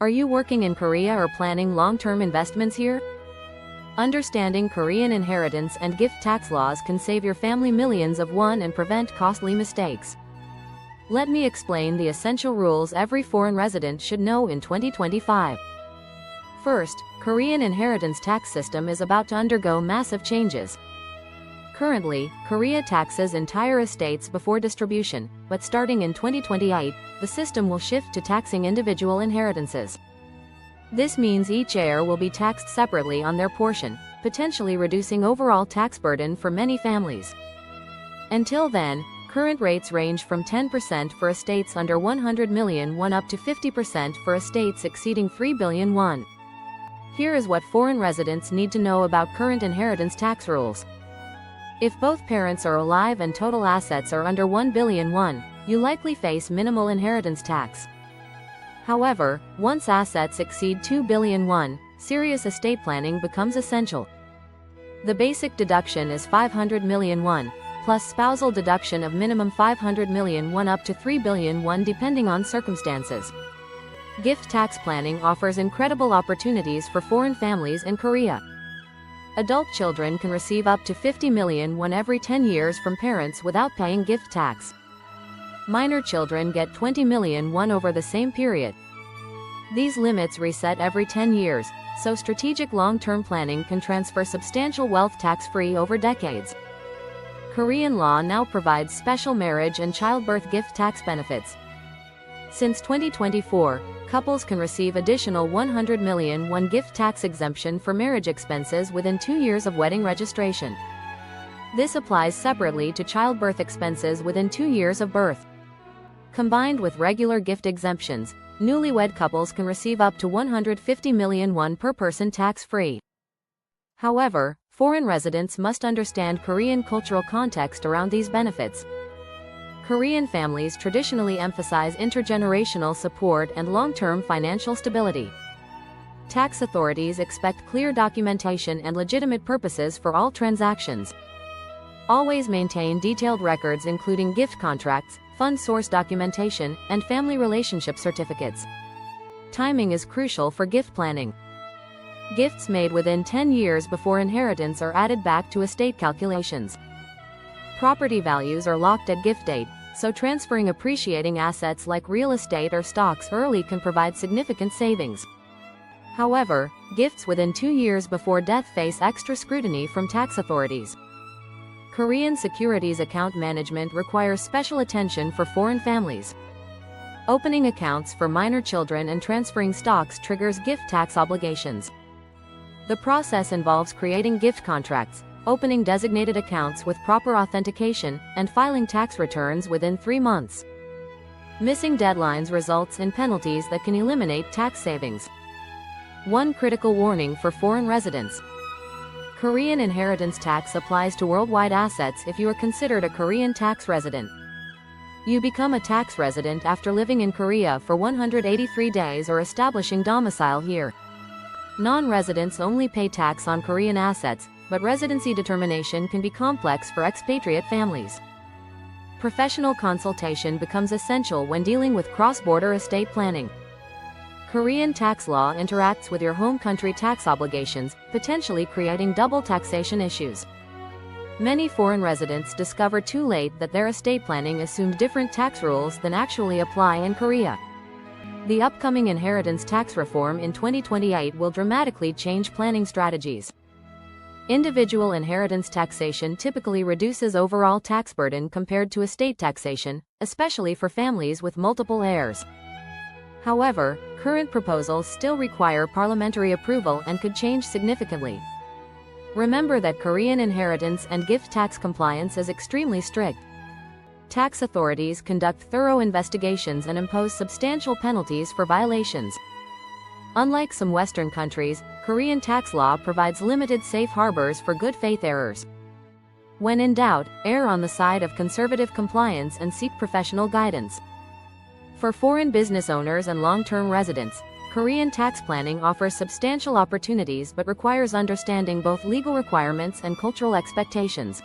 Are you working in Korea or planning long-term investments here? Understanding Korean inheritance and gift tax laws can save your family millions of won and prevent costly mistakes. Let me explain the essential rules every foreign resident should know in 2025. First, Korean inheritance tax system is about to undergo massive changes. Currently, Korea taxes entire estates before distribution, but starting in 2028, the system will shift to taxing individual inheritances. This means each heir will be taxed separately on their portion, potentially reducing overall tax burden for many families. Until then, current rates range from 10% for estates under 100 million won up to 50% for estates exceeding 3 billion won. Here is what foreign residents need to know about current inheritance tax rules. If both parents are alive and total assets are under 1 billion won, you likely face minimal inheritance tax. However, once assets exceed 2 billion won, serious estate planning becomes essential. The basic deduction is 500 million won, plus spousal deduction of minimum 500 million won up to 3 billion won depending on circumstances. Gift tax planning offers incredible opportunities for foreign families in Korea. Adult children can receive up to 50 million won every 10 years from parents without paying gift tax. Minor children get 20 million won over the same period. These limits reset every 10 years, so strategic long-term planning can transfer substantial wealth tax-free over decades. Korean law now provides special marriage and childbirth gift tax benefits. Since 2024, couples can receive additional 100 million won gift tax exemption for marriage expenses within 2 years of wedding registration. This applies separately to childbirth expenses within 2 years of birth. Combined with regular gift exemptions, newlywed couples can receive up to 150 million won per person tax-free. However, foreign residents must understand Korean cultural context around these benefits. Korean families traditionally emphasize intergenerational support and long-term financial stability. Tax authorities expect clear documentation and legitimate purposes for all transactions. Always maintain detailed records including gift contracts, fund source documentation, and family relationship certificates. Timing is crucial for gift planning. Gifts made within 10 years before inheritance are added back to estate calculations. Property values are locked at gift date, so transferring appreciating assets like real estate or stocks early can provide significant savings. However, gifts within 2 years before death face extra scrutiny from tax authorities. Korean securities account management requires special attention for foreign families. Opening accounts for minor children and transferring stocks triggers gift tax obligations. The process involves creating gift contracts, opening designated accounts with proper authentication, and filing tax returns within 3 months. Missing deadlines results in penalties that can eliminate tax savings. One critical warning for foreign residents. Korean inheritance tax applies to worldwide assets if you are considered a Korean tax resident. You become a tax resident after living in Korea for 183 days or establishing domicile here. Non-residents only pay tax on Korean assets, but residency determination can be complex for expatriate families. Professional consultation becomes essential when dealing with cross-border estate planning. Korean tax law interacts with your home country tax obligations, potentially creating double taxation issues. Many foreign residents discover too late that their estate planning assumed different tax rules than actually apply in Korea. The upcoming inheritance tax reform in 2028 will dramatically change planning strategies. Individual inheritance taxation typically reduces overall tax burden compared to estate taxation, especially for families with multiple heirs. However, current proposals still require parliamentary approval and could change significantly. Remember that Korean inheritance and gift tax compliance is extremely strict. Tax authorities conduct thorough investigations and impose substantial penalties for violations. Unlike some Western countries, Korean tax law provides limited safe harbors for good faith errors. When in doubt, err on the side of conservative compliance and seek professional guidance. For foreign business owners and long-term residents, Korean tax planning offers substantial opportunities but requires understanding both legal requirements and cultural expectations.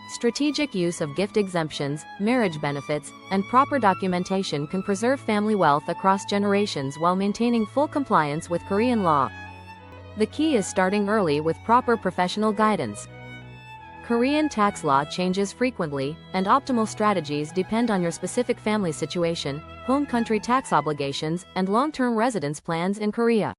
Strategic use of gift exemptions, marriage benefits, and proper documentation can preserve family wealth across generations while maintaining full compliance with Korean law. The key is starting early with proper professional guidance. Korean tax law changes frequently, and optimal strategies depend on your specific family situation, home country tax obligations, and long-term residence plans in Korea.